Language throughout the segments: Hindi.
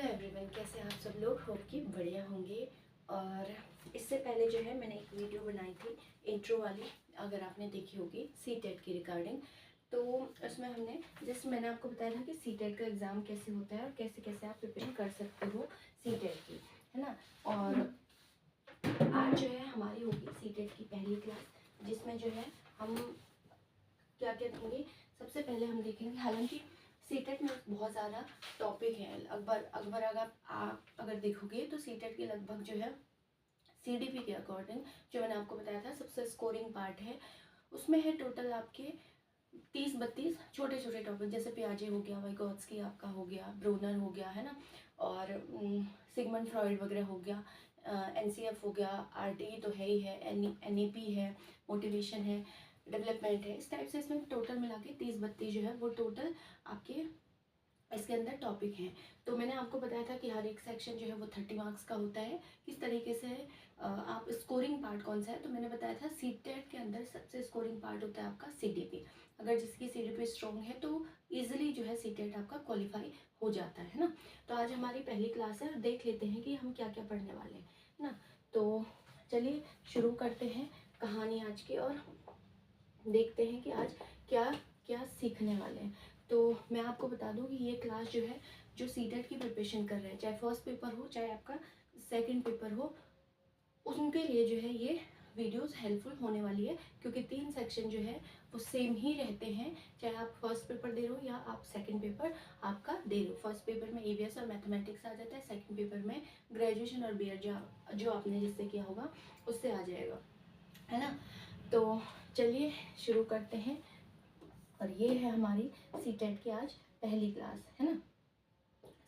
एवरीवन, कैसे आप सब लोग? होप कि बढ़िया होंगे। और इससे पहले जो है मैंने एक वीडियो बनाई थी इंट्रो वाली, अगर आपने देखी होगी सी टेट की रिगार्डिंग। तो उसमें मैंने आपको बताया था कि सी टेट का एग्ज़ाम कैसे होता है और कैसे कैसे आप प्रिपेयर कर सकते हो सी टेट की, है ना। और आज जो है हमारी होगी सी टेट की पहली क्लास, जिसमें जो है हम क्या क्या देखेंगे। सबसे पहले हम देखेंगे, हालांकि सीटेट में बहुत ज़्यादा टॉपिक है। अगर आप अगर देखोगे तो सीटेट के लगभग जो है सीडीपी के अकॉर्डिंग, जो मैंने आपको बताया था सबसे स्कोरिंग पार्ट है, उसमें है टोटल आपके 30-32 छोटे छोटे टॉपिक, जैसे पियाजे हो गया, वाइगोत्स्की आपका हो गया, ब्रूनर हो गया, है ना, और सिगमंड फ्रॉइड वगैरह हो गया, एनसीएफ हो गया, आरटीई तो है ही है, एनईपी है, मोटिवेशन है, डेवलपमेंट है। इस टाइप से इसमें टोटल मिला के 30-32 जो है वो टोटल आपके इसके अंदर टॉपिक हैं। तो मैंने आपको बताया था कि हर एक सेक्शन जो है वो 30 मार्क्स का होता है। किस तरीके से आप स्कोरिंग पार्ट कौन सा है, तो मैंने बताया था सी टेट के अंदर सबसे स्कोरिंग पार्ट होता है आपका सीडीपी। अगर जिसकी सीडीपी स्ट्रॉन्ग है तो ईजिली जो है सी टेट आपका क्वालिफाई हो जाता है ना। तो आज हमारी पहली क्लास है और देख लेते हैं कि हम क्या क्या पढ़ने वाले हैं ना। तो चलिए शुरू करते हैं कहानी आज की और देखते हैं कि आज क्या क्या सीखने वाले हैं। तो मैं आपको बता दूं कि ये क्लास जो है, जो सीटेट की प्रिपरेशन कर रहे हैं, चाहे फर्स्ट पेपर हो चाहे आपका सेकंड पेपर हो, उनके लिए जो है ये वीडियोस हेल्पफुल होने वाली है, क्योंकि 3 सेक्शन जो है वो सेम ही रहते हैं, चाहे आप फर्स्ट पेपर दे रहे हो या आप सेकंड पेपर आपका दे रहे हो। फर्स्ट पेपर में ईवीएस और मैथमेटिक्स आ जाता है, सेकंड पेपर में ग्रेजुएशन और बीएड जो आपने जिससे किया होगा उससे आ जाएगा, है ना। तो चलिए शुरू करते हैं। और ये है हमारी सीटेट की आज पहली क्लास, है ना।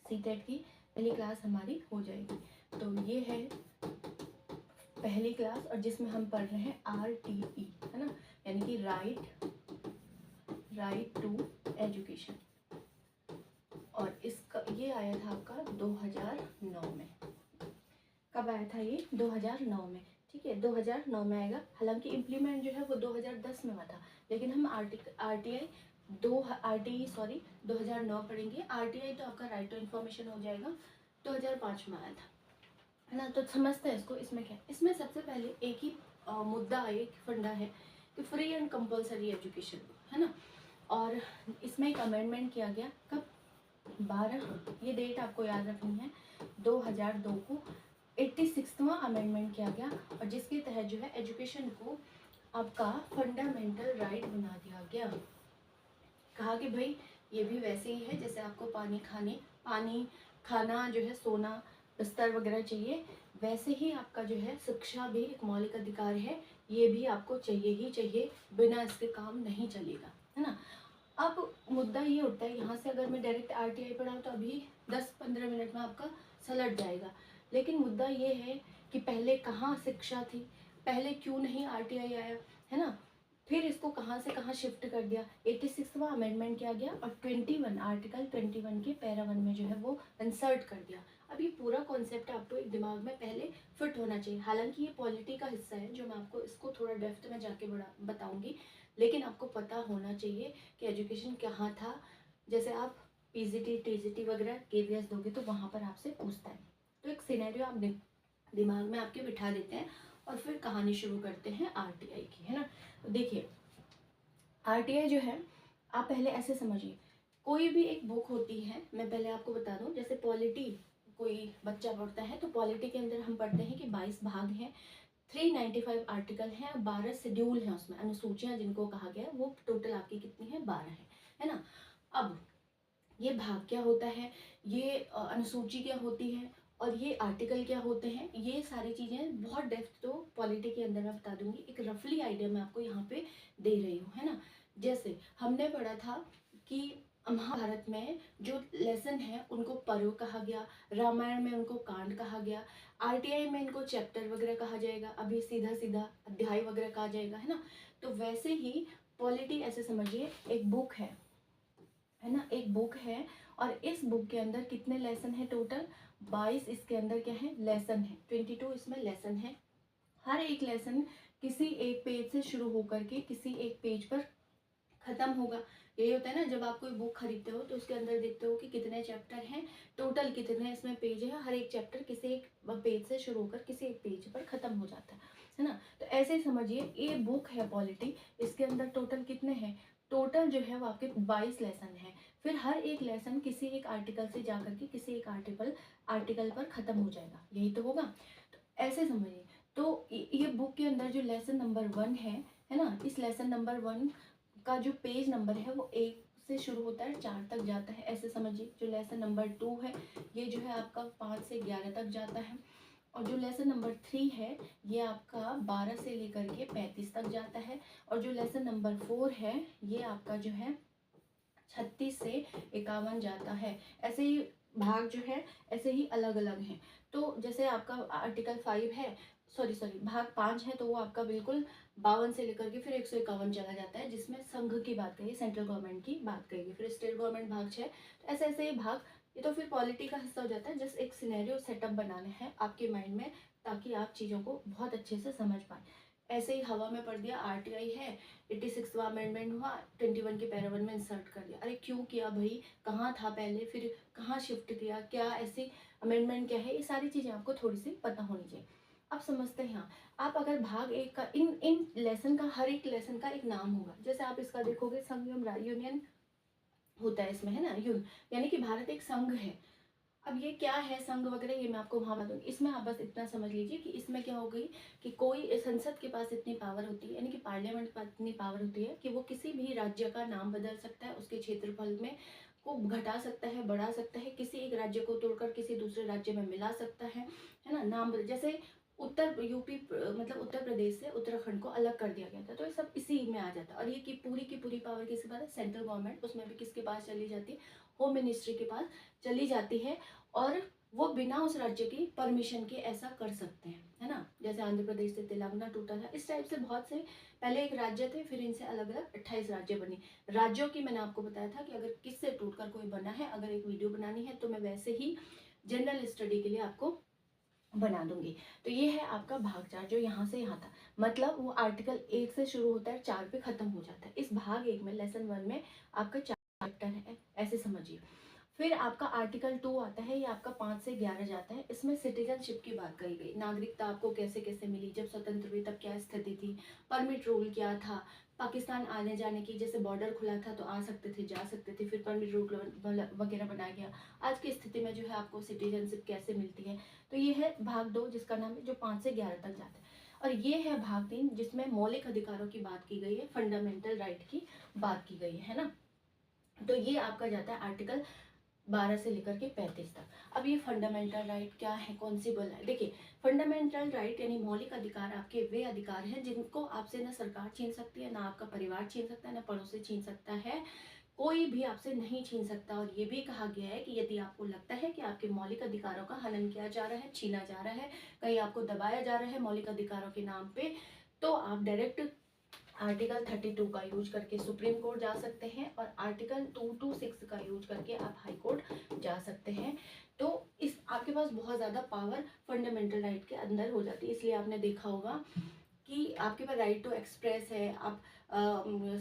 सीटेट की पहली क्लास हमारी हो जाएगी। तो ये है पहली क्लास, और जिसमें हम पढ़ रहे हैं आरटीई, है ना, यानी कि राइट टू एजुकेशन। और इसका ये आया था आपका 2009 में। कब आया था ये? 2009 में, ठीक है, 2009 में आएगा। हालांकि इम्प्लीमेंट जो है वो 2010 में हुआ था, लेकिन हम आरटीई 2009 पढ़ेंगे। आरटीआई तो आपका राइट टू इन्फॉर्मेशन हो जाएगा, 2005 में आया था, है ना। तो समझते हैं इसको। इसमें क्या, इसमें सबसे पहले एक ही मुद्दा, एक फंडा है कि फ्री एंड कंपलसरी एजुकेशन, है ना। और इसमें एक अमेंडमेंट किया गया, कब? 12, ये डेट आपको याद रखनी है, 2002 को 86वां अमेंडमेंट किया गया, और जिसके तहत जो है एजुकेशन को आपका फंडामेंटल राइट बना दिया गया। कहा कि भाई ये भी वैसे ही है जैसे आपको पानी खाना जो है, सोना, बिस्तर वगैरह चाहिए, वैसे ही आपका जो है शिक्षा भी एक मौलिक अधिकार है, ये भी आपको चाहिए ही चाहिए, बिना इसके काम नहीं चलेगा, है ना। अब मुद्दा ये उठता है, यहाँ से अगर मैं डायरेक्ट आरटीआई पढ़ाऊँ तो अभी 10-15 मिनट में आपका सलट जाएगा। लेकिन मुद्दा ये है कि पहले कहाँ शिक्षा थी, पहले क्यों नहीं आरटीआई आया, है ना। फिर इसको कहाँ से कहाँ शिफ्ट कर दिया, 86वां अमेंडमेंट किया गया और 21 आर्टिकल 21 के पैरा 1 में जो है वो इंसर्ट कर दिया। अब ये पूरा कॉन्सेप्ट आपको एक दिमाग में पहले फिट होना चाहिए। हालांकि ये पॉलिटी का हिस्सा है, जो मैं आपको इसको थोड़ा डेप्थ में जाके बताऊंगी, लेकिन आपको पता होना चाहिए कि एजुकेशन कहाँ था। जैसे आप पीजीटी टीजीटी वगैरह केवीएस दोगे तो वहाँ पर आपसे पूछता है। तो एक सिनेरियो आप दिमाग में आपके बिठा देते हैं और फिर कहानी शुरू करते हैं आरटीआई की, है ना। तो देखिए, आरटीआई जो है, आप पहले ऐसे समझिए, कोई भी एक बुक होती है। मैं पहले आपको बता दूं, जैसे पॉलिटी कोई बच्चा पढ़ता है तो पॉलिटी के अंदर हम पढ़ते हैं कि 22 भाग हैं, 395 आर्टिकल हैं, 12 शेड्यूल हैं, उसमें अनुसूचियां जिनको कहा गया है, वो टोटल आपकी कितनी है? 12 है ना। अब ये भाग क्या होता है, ये अनुसूची क्या होती है, और ये आर्टिकल क्या होते हैं, ये सारी चीज़ें बहुत डेप्थ तो पॉलिटी के अंदर मैं बता दूंगी। एक रफली आइडिया मैं आपको यहाँ पे दे रही हूँ, है ना। जैसे हमने पढ़ा था कि महाभारत में जो लेसन है उनको पर्व कहा गया, रामायण में उनको कांड कहा गया, आरटीआई में इनको चैप्टर वगैरह कहा जाएगा, अभी सीधा सीधा अध्याय वगैरह कहा जाएगा, है ना। तो वैसे ही पॉलिटी ऐसे समझिए, एक बुक है ना, एक बुक है, और इस बुक के अंदर कितने लेसन है? टोटल 22 इसके अंदर क्या है? लेसन है। 22 इसमें लेसन है। हर एक लेसन किसी एक पेज से शुरू होकर के किसी एक पेज पर खत्म होगा। यही होता है ना, जब आप कोई बुक खरीदते हो तो उसके अंदर देखते हो कि कितने चैप्टर हैं, टोटल कितने इसमें पेज है, हर एक चैप्टर किसी एक पेज से शुरू होकर किसी एक पेज पर खत्म हो जाता है ना। तो ऐसे ही समझिए ये बुक है पॉलिटी, इसके अंदर टोटल कितने हैं, टोटल जो है वो आपके 22 लेसन है। फिर हर एक लेसन किसी एक आर्टिकल से जाकर के किसी एक आर्टिकल पर खत्म हो जाएगा, यही तो होगा। तो ऐसे समझिए, तो ये बुक के अंदर जो लेसन नंबर 1 है ना, इस लेसन नंबर 1 का जो पेज नंबर है वो 1 से शुरू होता है 4 तक जाता है, ऐसे समझिए। जो लेसन नंबर 2 है ये जो है आपका 5 से 11 तक जाता है, और जो लेसन नंबर 3 है ये आपका 12 से लेकर के 35 तक जाता है, और जो लेसन नंबर 4 है ये आपका जो है 36 से 51 जाता है। ऐसे ही भाग जो है ऐसे ही अलग अलग हैं। तो जैसे आपका आर्टिकल 5 है, सॉरी भाग 5 है, तो वो आपका बिल्कुल 52 से लेकर के फिर 151 चला जाता है, जिसमें संघ की बात कही, सेंट्रल गवर्नमेंट की बात कही। फिर स्टेट गवर्नमेंट भाग 6, तो ऐसे ऐसे ये भाग, ये तो फिर पॉलिटी का हिस्सा हो जाता है। जस्ट एक सिनेरियो सेटअप बनाना है आपके माइंड में, ताकि आप चीज़ों को बहुत अच्छे से समझ पाए। ऐसे ही हवा में पड़ दिया, आरटीआई है, 86वां अमेंडमेंट हुआ, 21 के पैरा 1 में इंसर्ट कर दिया। अरे क्यों किया भाई, कहाँ था पहले, फिर कहाँ शिफ्ट किया, क्या ऐसी अमेंडमेंट क्या है, ये सारी चीज़ें आपको थोड़ी सी पता होनी चाहिए। अब समझते हैं यहाँ, आप अगर भाग 1 का इन लेसन का, हर एक लेसन का एक नाम होगा। जैसे आप इसका देखोगे, संघ यूनियन होता है इसमें, है ना, यानी कि भारत एक संघ है। अब ये क्या है संघ वगैरह, ये मैं आपको वहाँ बताऊंगी। इसमें आप बस इतना समझ लीजिए कि इसमें क्या हो गई कि कोई संसद के पास इतनी पावर होती है, यानी कि पार्लियामेंट के पास इतनी पावर होती है कि वो किसी भी राज्य का नाम बदल सकता है, उसके क्षेत्रफल में को घटा सकता है, बढ़ा सकता है, किसी एक राज्य को तोड़कर किसी दूसरे राज्य में मिला सकता है ना, नाम जैसे उत्तर यूपी मतलब उत्तर प्रदेश से उत्तराखंड को अलग कर दिया गया था, तो ये सब इसी में आ जाता है। और ये की पूरी पावर किसके पास है, सेंट्रल गवर्नमेंट, उसमें भी किसके पास चली जाती है, होम मिनिस्ट्री के पास चली जाती है। और वो बिना उस राज्य की परमिशन के ऐसा कर सकते हैं, है ना। जैसे आंध्र प्रदेश से तेलंगाना टूटा था, इस टाइप से बहुत से पहले एक राज्य थे, फिर इनसे अलग अलग 28 राज्य बने। राज्यों की मैंने आपको बताया था कि अगर किससे टूटकर कोई बना है, अगर एक वीडियो बनानी है तो मैं वैसे ही जनरल स्टडी के लिए आपको बना दूंगी। तो ये है आपका भाग 4 जो यहाँ से यहाँ था, मतलब वो आर्टिकल 1 से शुरू होता है, 4 पे खत्म हो जाता है। इस भाग 1 में लेसन 1 में आपका 4 चैप्टर है, ऐसे समझिए। फिर आपका आर्टिकल 2 आता है, ये आपका 5 से 11 जाता है। इसमें सिटीजनशिप की बात कही गई, नागरिकता आपको कैसे कैसे मिली, जब स्वतंत्र हुई तब क्या स्थिति थी, परमिट रूल क्या था, पाकिस्तान आने जाने की, जैसे बॉर्डर खुला था तो आ सकते थे जा सकते थे, फिर परमिट रूल वगैरह बनाया गया। आज की स्थिति में जो है आपको सिटीजनशिप कैसे मिलती है। तो ये है भाग 2 जिसका नाम है, जो 5 से 11 तक जाता है। और ये है भाग 3 जिसमें मौलिक अधिकारों की बात की गई है, फंडामेंटल राइट की बात की गई है ना। तो ये आपका जाता है आर्टिकल 12 से लेकर के 35 तक। अब ये फंडामेंटल राइट क्या है, कौन सी बोला है, देखिए फंडामेंटल राइट यानी मौलिक अधिकार आपके वे अधिकार हैं जिनको आपसे ना सरकार छीन सकती है, ना आपका परिवार छीन सकता है, ना पड़ोसी छीन सकता है, कोई भी आपसे नहीं छीन सकता। और ये भी कहा गया है कि यदि आपको लगता है कि आपके मौलिक अधिकारों का हनन किया जा रहा है, छीना जा रहा है, कहीं आपको दबाया जा रहा है मौलिक अधिकारों के नाम पे, तो आप डायरेक्ट आर्टिकल 32 का यूज करके सुप्रीम कोर्ट जा सकते हैं, और आर्टिकल 226 का यूज करके आप हाई कोर्ट जा सकते हैं। तो इस आपके पास बहुत ज़्यादा पावर फंडामेंटल राइट के अंदर हो जाती है। इसलिए आपने देखा होगा कि आपके पास राइट टू एक्सप्रेस है, आप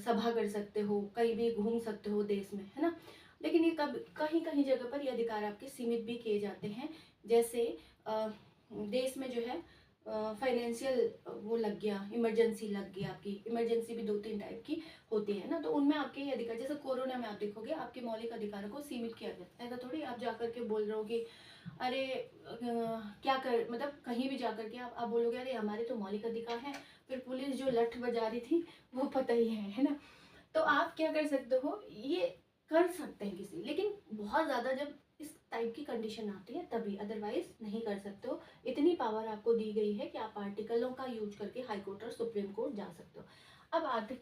सभा कर सकते हो, कहीं भी घूम सकते हो देश में, है ना। लेकिन ये कब कहीं कहीं जगह पर ये अधिकार आपके सीमित भी किए जाते हैं। जैसे देश में जो है फाइनेंशियल वो लग गया, इमरजेंसी लग गई, आपकी इमरजेंसी भी 2-3 टाइप की होती है ना, तो उनमें आपके ये अधिकार, जैसे कोरोना में आप देखोगे आपके मौलिक अधिकारों को सीमित किया जाता है। ऐसा थोड़ी आप जाकर के बोल रहे हो कि अरे क्या कर, मतलब कहीं भी जाकर के आप बोलोगे अरे हमारे तो मौलिक अधिकार हैं, फिर पुलिस जो लठ बजा रही थी वो पता ही है ना। तो आप क्या कर सकते हो, ये कर सकते हैं किसी, लेकिन बहुत ज़्यादा जब इस टाइप की कंडीशन आती है तभी, अदरवाइज नहीं कर सकते हो। इतनी पावर आपको दी गई है कि आप आर्टिकलों का यूज करके हाई कोर्ट और सुप्रीम कोर्ट जा सकते हो। अब आते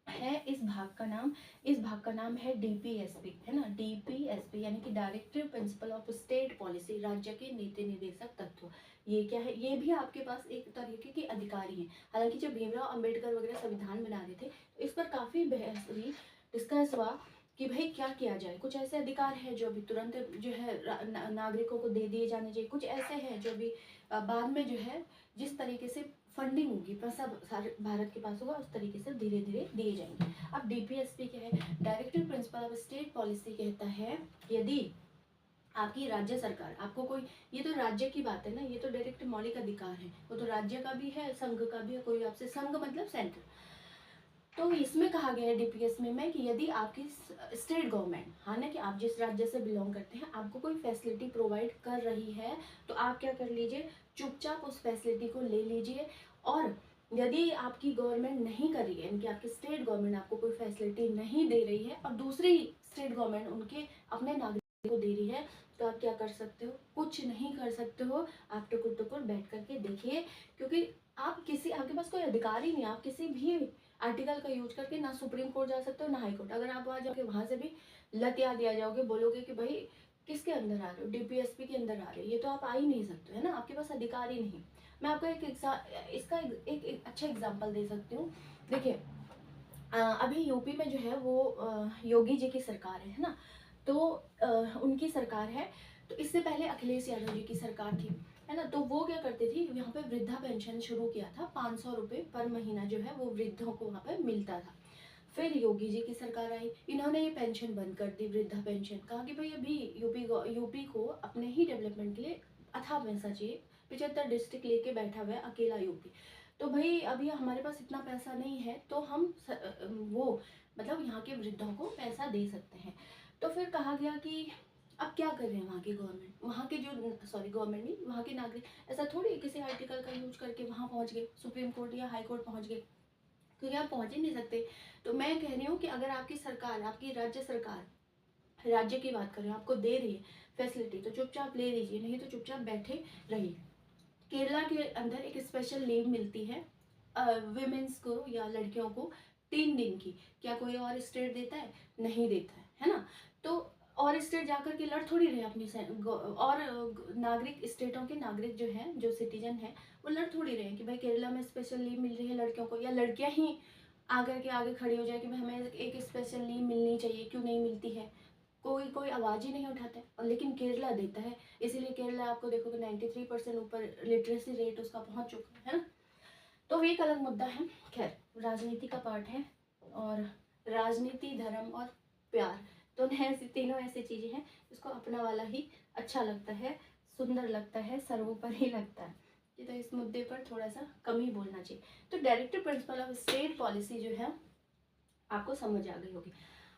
है इस भाग का नाम है डीपीएसपी, है ना, डीपीएसपी यानी कि directive principle of state policy, राज्य के नीति निर्देशक तत्व। ये क्या है, ये भी आपके पास एक तरीके के अधिकारी हैं। हालांकि जब भीमराव अंबेडकर वगैरह संविधान बना रहे थे तो इस पर काफ़ी बहस हुई, डिस्कस हुआ कि भाई क्या किया जाए। कुछ ऐसे अधिकार हैं जो अभी तुरंत जो है नागरिकों को दे दिए जाने चाहिए, कुछ ऐसे हैं जो अभी बाद में जो है जिस तरीके से फंडिंग होगी, पैसा सारे भारत के पास होगा, उस तरीके से धीरे धीरे दिए जाएंगे। अब डीपीएसपी क्या है, directive principle of state policy कहता है यदि आपकी राज्य सरकार आपको कोई, ये तो राज्य की बात है ना, ये तो डायरेक्ट मौलिक अधिकार है, वो तो राज्य का भी है, संघ का भी है, कोई आपसे, संघ मतलब सेंटर। तो इसमें कहा गया है डीपीएस में कि यदि आपकी स्टेट गवर्नमेंट, हाँ ना, कि आप जिस राज्य से बिलोंग करते हैं, आपको कोई फैसिलिटी प्रोवाइड कर रही है, तो आप क्या कर लीजिए, चुपचाप उस फैसिलिटी को ले लीजिए। और यदि आपकी गवर्नमेंट नहीं कर रही है, यानी कि आपकी स्टेट गवर्नमेंट आपको कोई फैसिलिटी नहीं दे रही है और दूसरी स्टेट गवर्नमेंट उनके अपने नागरिकों को दे रही है, तो आप क्या कर सकते हो, कुछ नहीं कर सकते हो। आप टुकुर टुकुर बैठ करके देखिए, क्योंकि आप किसी, आपके पास कोई अधिकार ही नहीं, आप किसी भी आर्टिकल का यूज करके ना सुप्रीम कोर्ट जा सकते हो ना हाई कोर्ट। अगर आप वहां जाओगे, वहां से भी लतिया दिया जाओगे, बोलोगे कि भाई किसके अंदर आ रहे हो, डीपीएसपी के अंदर आ रहे हो, ये तो आप आ ही नहीं सकते, है ना, आपके पास अधिकार ही नहीं। मैं आपको इसका एक अच्छा एग्जाम्पल दे सकती हूँ। देखिए अभी यूपी में जो है वो योगी जी की सरकार है ना, तो उनकी सरकार है। तो इससे पहले अखिलेश यादव जी की सरकार थी, है ना, तो वो क्या करते थे, यहाँ पे वृद्धा पेंशन शुरू किया था, 500 रुपये पर महीना जो है वो वृद्धों को वहाँ पे मिलता था। फिर योगी जी की सरकार आई, इन्होंने ये पेंशन बंद कर दी, वृद्धा पेंशन। कहा कि भाई अभी यूपी को अपने ही डेवलपमेंट के लिए अथाह पैसा चाहिए, 75 डिस्ट्रिक्ट लेके बैठा हुआ है अकेला यूपी। तो भाई अभी हमारे पास इतना पैसा नहीं है, तो हम वो मतलब यहाँ के वृद्धों को पैसा दे सकते हैं। तो फिर कहा गया कि अब क्या कर रहे हैं वहाँ की गवर्नमेंट, वहाँ के जो, सॉरी गवर्नमेंट नहीं, वहाँ के नागरिक, ऐसा थोड़ी किसी आर्टिकल का यूज करके वहाँ पहुँच गए, सुप्रीम कोर्ट या हाई कोर्ट पहुँच गए, क्योंकि आप पहुँच ही नहीं सकते। तो मैं कह रही हूँ कि अगर आपकी सरकार, आपकी राज्य सरकार, राज्य की बात करें, आपको दे रही है फैसिलिटी, तो चुपचाप ले लीजिए, नहीं तो चुपचाप बैठे रहिए। केरला के अंदर एक स्पेशल लीव मिलती है विमेंस को या लड़कियों को, 3 दिन की। क्या कोई और स्टेट देता है? नहीं देता है ना। तो और स्टेट जाकर के लड़ थोड़ी रहे अपनी और नागरिक, स्टेटों के नागरिक जो हैं, जो सिटीजन हैं, वो लड़ थोड़ी रहे कि भाई केरला में स्पेशल लीव मिल रही है लड़कियों को, या लड़कियां ही आकर के आगे खड़ी हो जाए कि भाई हमें एक स्पेशल लीव मिलनी चाहिए, क्यों नहीं मिलती है। कोई कोई आवाज़ ही नहीं उठाता है, और लेकिन केरला देता है। इसीलिए केरला आपको देखोगे 93% ऊपर लिटरेसी रेट उसका पहुंच चुका है ना। तो ये एक अलग मुद्दा है, खैर राजनीति का पार्ट है। और राजनीति, धर्म और प्यार, तो ऐसी तीनों ऐसी चीज़ें हैं जिसको अपना वाला ही अच्छा लगता है, सुंदर लगता है, सर्वोपरि लगता है। ये तो इस मुद्दे पर थोड़ा सा कम ही बोलना चाहिए। तो directive principle of state policy जो है आपको समझ आ गई होगी।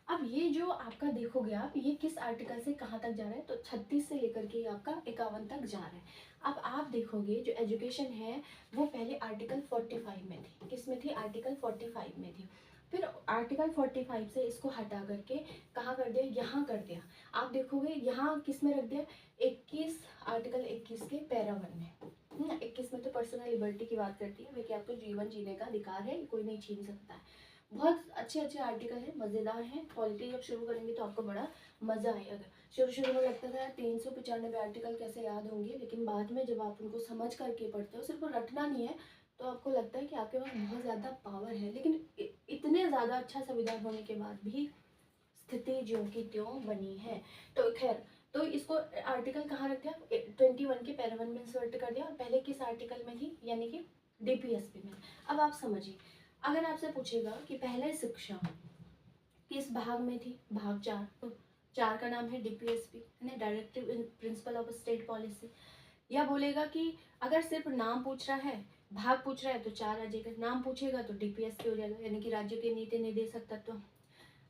अब ये जो आपका देखोगे आप, ये किस आर्टिकल से कहाँ तक जा रहा है, तो 36 से लेकर के आपका 51 तक जा रहा है। अब आप देखोगे जो एजुकेशन है वो पहले आर्टिकल 45 में थी, किस में थी, आर्टिकल 45 में थी। फिर आर्टिकल 45 से इसको हटा करके कहाँ कर दिया, यहाँ कर दिया। आप देखोगे यहाँ किस में रख दिया, 21, आर्टिकल 21 के पैरा 1 में। 21 में तो पर्सनल लिबर्टी की बात करती है, वे कि आपको जीवन जीने का अधिकार है, कोई नहीं छीन सकता है। बहुत अच्छे अच्छे आर्टिकल हैं, मज़ेदार हैं। पॉलिटी जब शुरू करेंगे तो आपको बड़ा मज़ा आएगा। शुरू शुरू में लगता था 395 आर्टिकल कैसे याद होंगे, लेकिन बाद में जब आप उनको समझ करके पढ़ते हो, सिर्फ रटना नहीं है, तो आपको लगता है कि आपके पास बहुत ज़्यादा पावर है। लेकिन इतने ज़्यादा अच्छा संविधान होने के बाद भी स्थिति ज्यों की त्यों बनी है। तो खैर, तो इसको आर्टिकल कहाँ रख दिया, 21 के पैरा 1 में इंसर्ट कर दिया, और पहले किस आर्टिकल में थी, यानी कि डीपीएसपी में। अब आप समझिए, अगर आपसे पूछेगा कि पहले शिक्षा किस भाग में थी, भाग 4, तो 4 का नाम है डीपीएसपी, है ना, directive principle of state policy. या बोलेगा कि अगर सिर्फ नाम पूछ रहा है, भाग पूछ रहा है, तो 4 आ जाएगा, नाम पूछेगा तो डीपीएसपी हो जाएगा, यानी कि राज्य के नीति निर्देशक तत्व।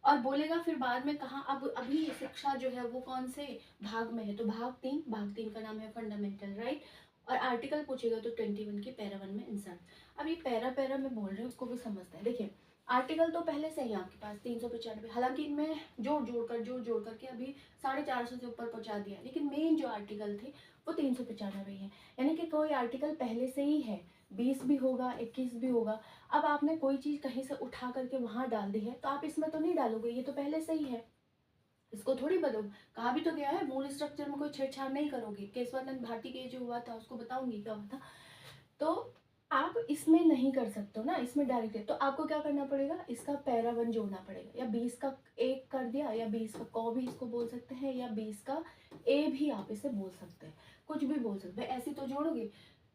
और बोलेगा फिर बाद में कहाँ, अब अभी शिक्षा जो है वो कौन से भाग में है, तो भाग 3, भाग 3 का नाम है फंडामेंटल राइट। और आर्टिकल पूछेगा तो 21 के पैरा 1 में इंसर्ट। अब ये पैरा पैरा में बोल रहे हैं, उसको भी समझता है। देखिए आर्टिकल तो पहले से ही आपके पास 395, हालांकि इनमें जोड़ करके अभी 450 से ऊपर पहुंचा दिया, लेकिन मेन जो आर्टिकल थे वो 395 ही है। यानी कि कोई आर्टिकल पहले से ही है, 20 भी होगा, 21 भी होगा। अब आपने कोई चीज़ कहीं से उठा करके वहां डाल दी है, तो आप इसमें तो नहीं डालोगे, ये तो पहले से ही है, इसको थोड़ी बदलो। कहा भी तो गया है मूल स्ट्रक्चर में कोई छेड़छाड़ नहीं करोगे। केशवानंद भारती के जो हुआ था उसको बताऊंगी क्या हुआ था। तो आप इसमें नहीं कर सकते हो ना, इसमें डायरेक्ट है, तो आपको क्या करना पड़ेगा, इसका पैरा 1 जोड़ना पड़ेगा। या 20 का 1 कर दिया, या 20 का क भी इसको बोल सकते हैं, या 20 का ए भी आप इसे बोल सकते हैं, कुछ भी बोल सकते हैं, ऐसे तो जोड़ोगे।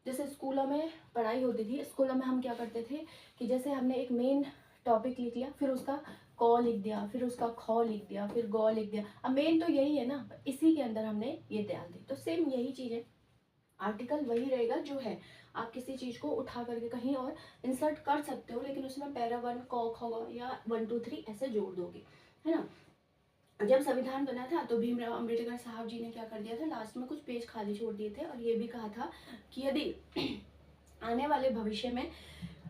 जैसे स्कूलों में पढ़ाई होती थी, स्कूलों में हम क्या करते थे कि जैसे हमने एक मेन टॉपिक लिख लिया, फिर उसका क लिख दिया, फिर उसका ख लिख दिया, फिर ग लिख दिया। अब मेन तो यही है ना, इसी के अंदर हमने ये डाल दी। तो सेम यही चीज़ है, आर्टिकल वही रहेगा जो है। आप किसी चीज़ को उठा करके कहीं और इंसर्ट कर सकते हो, लेकिन उसमें पैरा 1 क ख या 1 2 3 ऐसे जोड़ दोगे, है ना। जब संविधान बना था तो भीमराव अंबेडकर साहब जी ने क्या कर दिया था, लास्ट में कुछ पेज खाली छोड़ दिए थे और ये भी कहा था कि यदि आने वाले भविष्य में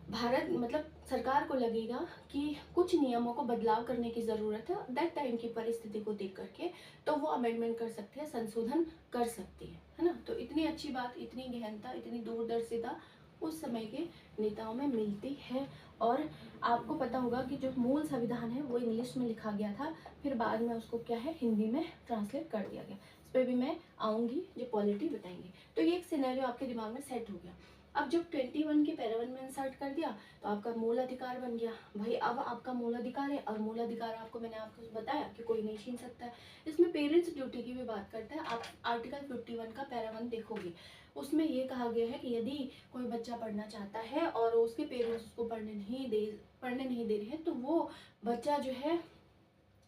भारत मतलब सरकार को लगेगा कि कुछ नियमों को बदलाव करने की ज़रूरत है दैट टाइम की परिस्थिति को देख करके, तो वो अमेंडमेंट कर सकती है, संशोधन कर सकती है ना। तो इतनी अच्छी बात, इतनी गहनता, इतनी दूरदर्शिता उस समय के नेताओं में मिलती है। और आपको पता होगा कि जो मूल संविधान है वो इंग्लिश में लिखा गया था, फिर बाद में उसको क्या है हिंदी में ट्रांसलेट कर दिया गया। इस पर भी मैं आऊँगी, जो पॉलिटी बताएंगे। तो ये एक सिनेरियो आपके दिमाग में सेट हो गया। अब जब 21 के पैरा 1 में इंसर्ट कर दिया तो आपका मूल अधिकार बन गया भाई। अब आपका मूल अधिकार है, और मूल अधिकार आपको मैंने आपको बताया कि कोई नहीं छीन सकता है। इसमें पेरेंट्स ड्यूटी की भी बात करता है। आप आर्टिकल 51 का पैरा 1 देखोगे, उसमें ये कहा गया है कि यदि कोई बच्चा पढ़ना चाहता है और उसके पेरेंट्स उसको पढ़ने नहीं दे रहे हैं, तो वो बच्चा जो है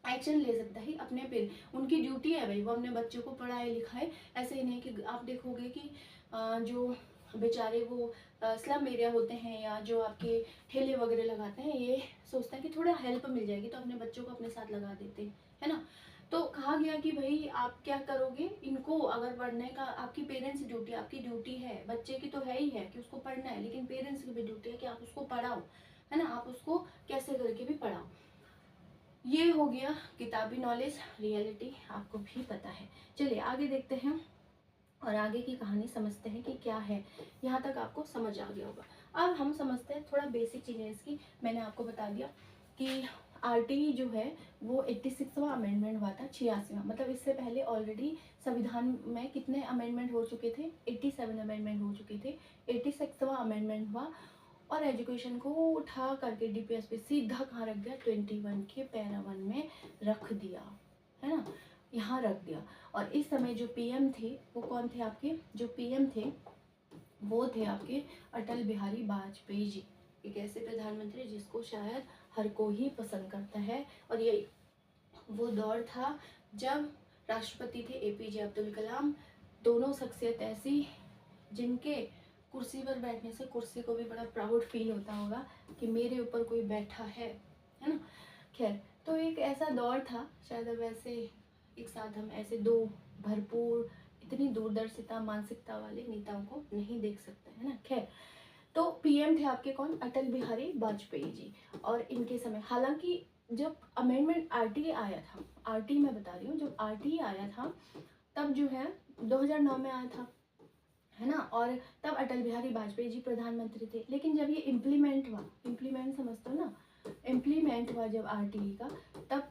एक्शन ले सकता है अपने पे। उनकी ड्यूटी है भाई, वो अपने बच्चों को पढ़ाए लिखाए। ऐसे ही नहीं कि आप देखोगे कि जो बेचारे वो स्लम एरिया होते हैं या जो आपके ठेले वगैरह लगाते हैं, ये सोचते हैं कि थोड़ा हेल्प मिल जाएगी तो अपने बच्चों को अपने साथ लगा देते हैं, है ना। तो कहा गया कि भाई आप क्या करोगे, इनको अगर पढ़ने का आपकी पेरेंट्स ड्यूटी, आपकी ड्यूटी है, बच्चे की तो है ही है कि उसको पढ़ना है, लेकिन पेरेंट्स की भी ड्यूटी है कि आप उसको पढ़ाओ, है ना। आप उसको कैसे करके भी पढ़ाओ। ये हो गया किताबी नॉलेज, रियलिटी आपको भी पता है। चलिए आगे देखते हैं और आगे की कहानी समझते हैं कि क्या है। यहाँ तक आपको समझ आ गया होगा। अब हम समझते हैं थोड़ा बेसिक चीज़ें इसकी। मैंने आपको बता दिया कि आरटीई जो है वो 86वां अमेंडमेंट हुआ था, 86वां। मतलब इससे पहले ऑलरेडी संविधान में कितने अमेंडमेंट हो चुके थे, 87 अमेंडमेंट हो चुके थे। 86वां अमेंडमेंट हुआ और एजुकेशन को उठा करके डीपीएस पे सीधा कहाँ रख दिया, 21 के पैरा 1 में रख दिया, है ना, यहाँ रख दिया। और इस समय जो पीएम थे वो कौन थे आपके, जो पीएम थे वो थे आपके अटल बिहारी वाजपेयी जी। एक ऐसे प्रधानमंत्री जिसको शायद हर कोई ही पसंद करता है। और ये वो दौर था जब राष्ट्रपति थे एपीजे अब्दुल कलाम। दोनों शख्सियत ऐसी जिनके कुर्सी पर बैठने से कुर्सी को भी बड़ा प्राउड फील होता होगा कि मेरे ऊपर कोई बैठा है ना। खैर, तो एक ऐसा दौर था, शायद अब ऐसे एक साथ हम ऐसे दो भरपूर इतनी दूरदर्शिता मानसिकता वाले नेताओं को नहीं देख सकते, है ना। खैर, तो पीएम थे आपके कौन, अटल बिहारी वाजपेयी जी। और इनके समय, हालांकि जब अमेंडमेंट आरटीई आया था, आरटीई मैं बता रही हूँ, जब आरटीई आया था तब जो है 2009 में आया था, है ना। और तब अटल बिहारी वाजपेयी जी प्रधानमंत्री थे। लेकिन जब ये इम्प्लीमेंट हुआ, इम्प्लीमेंट समझते हो ना, इम्प्लीमेंट हुआ जब आरटीई का, तब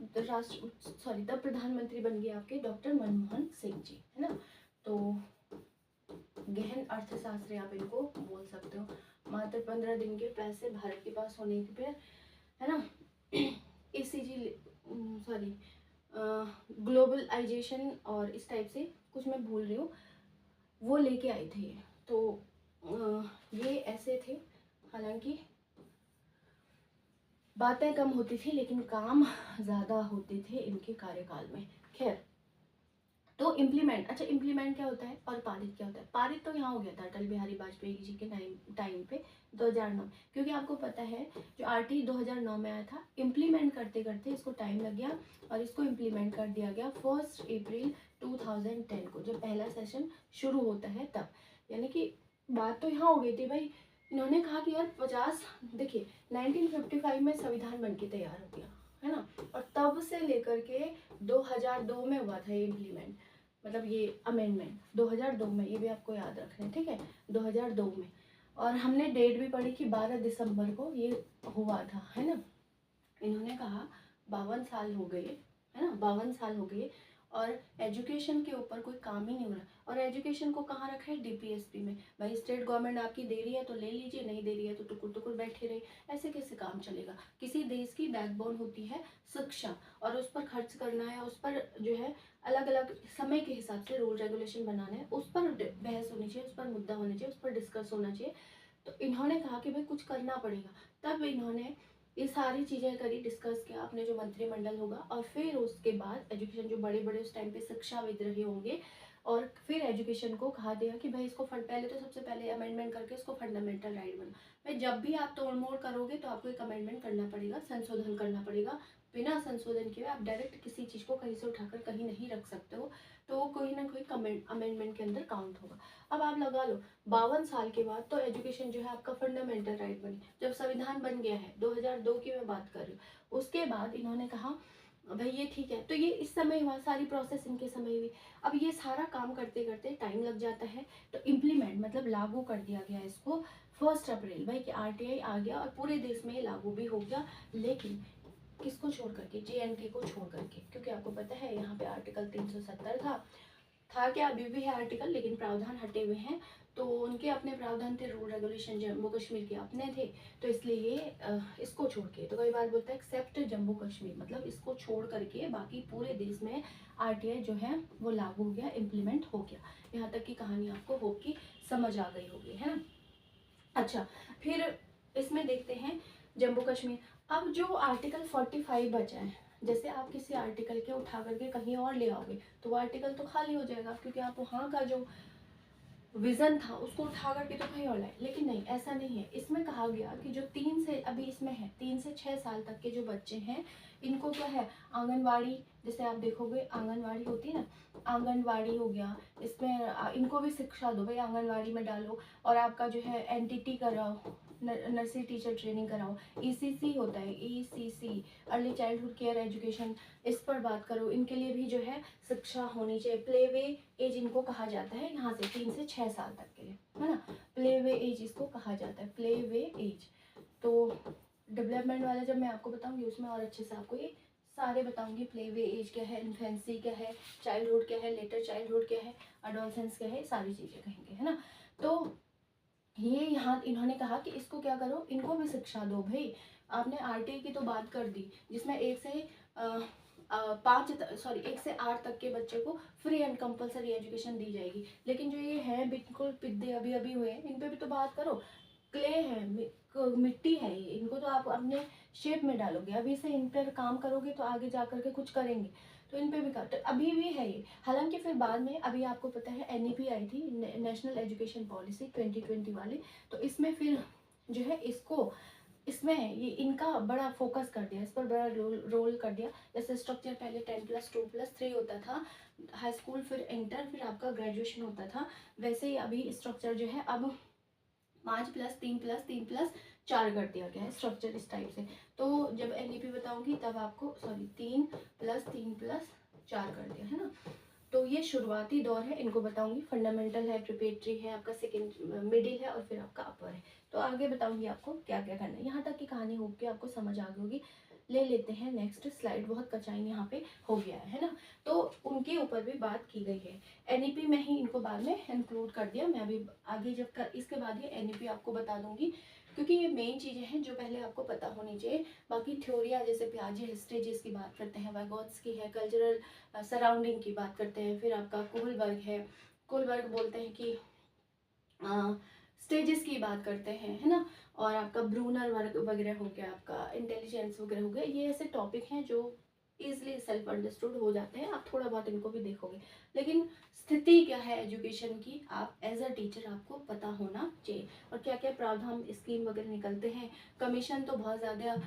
तब प्रधानमंत्री बन गए आपके डॉक्टर मनमोहन सिंह जी, है ना। तो गहन अर्थशास्त्री आप इनको बोल सकते हो। मात्र 15 दिन के पैसे भारत के पास होने के पे, है ना, ईसीजी सॉरी ग्लोबलाइजेशन और इस टाइप से कुछ मैं भूल रही हूँ, वो लेके आए थे। तो ये ऐसे थे, हालांकि बातें कम होती थी लेकिन काम ज़्यादा होते थे इनके कार्यकाल में। खैर, तो इम्प्लीमेंट, अच्छा इम्प्लीमेंट क्या होता है और पारित क्या होता है। पारित तो यहाँ हो गया था अटल बिहारी वाजपेयी जी के टाइम पे 2009, क्योंकि आपको पता है जो आरटी 2009 में आया था, इम्प्लीमेंट करते करते इसको टाइम लग गया और इसको इम्प्लीमेंट कर दिया गया 1 अप्रैल 2010 को, जब पहला सेशन शुरू होता है तब। यानी कि बात तो यहाँ हो गई थी भाई, इन्होंने कहा कि यार 50, देखिए 1955 में संविधान बन के तैयार हो गया, है ना। और तब से लेकर के 2002 में हुआ था ये इम्प्लीमेंट, मतलब ये अमेंडमेंट 2002 में, ये भी आपको याद रखना है, ठीक है, 2002 में। और हमने डेट भी पढ़ी कि 12 दिसंबर को ये हुआ था, है ना। इन्होंने कहा 52 साल हो गए, है ना, 52 साल हो गए और एजुकेशन के ऊपर कोई काम ही नहीं हो रहा। और एजुकेशन को कहाँ रखा है, डीपीएसपी में। भाई स्टेट गवर्नमेंट आपकी दे रही है तो ले लीजिए, नहीं दे रही है तो टुकुर टुकुर बैठे रहे, ऐसे कैसे काम चलेगा। किसी देश की बैकबोन होती है शिक्षा, और उस पर खर्च करना है, उस पर जो है अलग अलग समय के हिसाब से रूल रेगुलेशन बनाना है, उस पर बहस होनी चाहिए, उस पर मुद्दा होना चाहिए, उस पर डिस्कस होना चाहिए। तो इन्होंने कहा कि भाई कुछ करना पड़ेगा, तब इन्होंने ये सारी चीज़ें करी, डिस्कस किया अपने जो मंत्रिमंडल होगा, और फिर उसके बाद एजुकेशन जो बड़े बड़े उस टाइम पे शिक्षाविद रहे होंगे, और फिर एजुकेशन को कहा दिया कि भाई इसको फंड, पहले तो सबसे पहले अमेंडमेंट करके इसको फंडामेंटल राइट बना। भाई जब भी आप तोड़ मोड़ करोगे तो आपको एक अमेंडमेंट करना पड़ेगा, संशोधन करना पड़ेगा। बिना संशोधन किए आप डायरेक्ट किसी चीज़ को कहीं से उठाकर कहीं नहीं रख सकते हो, तो वो कोई ना कोई अमेंडमेंट के अंदर काउंट होगा। अब आप लगा लो 52 साल के बाद तो एजुकेशन जो है आपका फंडामेंटल राइट बनी। जब संविधान बन गया है, 2002 की मैं बात कर रही हूँ, उसके बाद इन्होंने कहा भाई ये ठीक है, तो ये इस समय हुआ, सारी प्रोसेस इनके समय हुई। अब ये सारा काम करते करते टाइम लग जाता है, तो इम्प्लीमेंट मतलब लागू कर दिया गया इसको 1 अप्रैल, भाई कि आरटीआई आ गया और पूरे देश में लागू भी हो गया। लेकिन किसको छोड़ करके, जेएनके को छोड़ करके, क्योंकि आपको पता है यहाँ पे आर्टिकल 370 था क्या, अभी भी है आर्टिकल, लेकिन प्रावधान हटे हुए हैं। तो उनके अपने प्रावधान थे, रूल रेगुलेशन जम्मू कश्मीर के अपने थे, तो इसलिए इसको छोड़ के, तो कई बार बोलता है एक्सेप्ट जम्मू कश्मीर, मतलब इसको छोड़ करके बाकी पूरे देश में आरटीआई जो है वो लागू हो गया, इम्प्लीमेंट हो गया। यहाँ तक की कहानी आपको होप की समझ आ गई होगी, है ना। अच्छा, फिर इसमें देखते हैं जम्मू कश्मीर। अब जो आर्टिकल 45 बचा है, जैसे आप किसी आर्टिकल के उठा करके कहीं और ले आओगे तो वो आर्टिकल तो खाली हो जाएगा, क्योंकि आप वहाँ का जो विजन था उसको उठा करके तो कहीं और लाए। लेकिन नहीं, ऐसा नहीं है। इसमें कहा गया कि जो 3 से, अभी इसमें है 3 से 6 साल तक के जो बच्चे हैं, इनको क्या है, आंगनवाड़ी, जैसे आप देखोगे आंगनवाड़ी होती है ना, आंगनवाड़ी हो गया, इसमें इनको भी शिक्षा दो, भाई आंगनवाड़ी में डालो, और आपका जो है एनटीटी कराओ, नर्सरी टीचर ट्रेनिंग कराओ, ईसीसी होता है, ECC, early childhood care education, इस पर बात करो। इनके लिए भी जो है शिक्षा होनी चाहिए। प्ले वे एज इनको कहा जाता है, यहाँ से 3 से 6 साल तक के लिए, है ना, प्ले वे एज इसको कहा जाता है, प्ले वे एज। तो डेवलपमेंट वाला जब मैं आपको बताऊंगी उसमें और अच्छे से आपको ये सारे बताऊंगी, प्ले वे एज क्या है, इन्फेंसी क्या है, चाइल्डहुड क्या है, लेटर चाइल्डहुड क्या है, अडोलसेंस क्या है, सारी चीज़ें कहेंगे, है ना। तो ये यहाँ इन्होंने कहा कि इसको क्या करो, इनको भी शिक्षा दो। भाई आपने आरटीआई की तो बात कर दी, जिसमें 1 से 1 से 8 तक के बच्चे को फ्री एंड कंपलसरी एजुकेशन दी जाएगी, लेकिन जो ये हैं बिल्कुल पिद्दे अभी अभी हुए हैं, इन पे भी तो बात करो। क्ले है, मिट्टी है ये, इनको तो आप अपने शेप में डालोगे, अभी से इन पर काम करोगे तो आगे जा करके कुछ करेंगे, तो इन पे भी कर, तो अभी भी है ये। हालांकि फिर बाद में, अभी आपको पता है एनईपी आई थी, नेशनल एजुकेशन पॉलिसी 2020 वाली, तो इसमें फिर जो है इसको, इसमें ये इनका बड़ा फोकस कर दिया, इस पर बड़ा रोल कर दिया। जैसे स्ट्रक्चर पहले 10+2+3 होता था, हाई स्कूल फिर इंटर फिर आपका ग्रेजुएशन होता था, वैसे ही अभी स्ट्रक्चर जो है अब 5+3+3+4 कर दिया गया है स्ट्रक्चर इस टाइप से। तो जब एनईपी बताऊंगी तब आपको, सॉरी 3+3+4 कर दिया है ना। तो ये शुरुआती दौर है, इनको बताऊंगी। फंडामेंटल है, प्रिपरेटरी है, आपका सेकेंड मिडिल है, और फिर आपका अपर है। तो आगे बताऊंगी आपको क्या क्या करना है। यहाँ तक की कहानी होगी आपको समझ आ गई होगी। ले लेते हैं नेक्स्ट स्लाइड, बहुत कचाइन यहाँ पे हो गया है ना। तो उनके ऊपर भी बात की गई है, एनईपी में ही इनको बाद में इंक्लूड कर दिया। मैं अभी आगे जब कर, इसके बाद ये एनईपी आपको बता दूंगी, क्योंकि ये मेन चीज़ें हैं जो पहले आपको पता होनी चाहिए। बाकी थ्योरिया जैसे पियाजे हिस्ट्री की बात करते हैं, वैगॉट्स की है, कल्चरल सराउंडिंग की बात करते हैं, फिर आपका कोहलबर्ग है, कोहलबर्ग बोलते हैं कि स्टेजेस की बात करते हैं, है ना, और आपका ब्रूनर वर्ग वगैरह हो गया, आपका इंटेलिजेंस वगैरह हो गया। ये ऐसे टॉपिक हैं जो ईजिली सेल्फ अंडरस्टूड हो जाते हैं, आप थोड़ा बहुत इनको भी देखोगे। लेकिन स्थिति क्या है एजुकेशन की, आप एज अ टीचर आपको पता होना चाहिए, और क्या क्या प्रावधान स्कीम वगैरह निकलते हैं। कमीशन तो बहुत ज़्यादा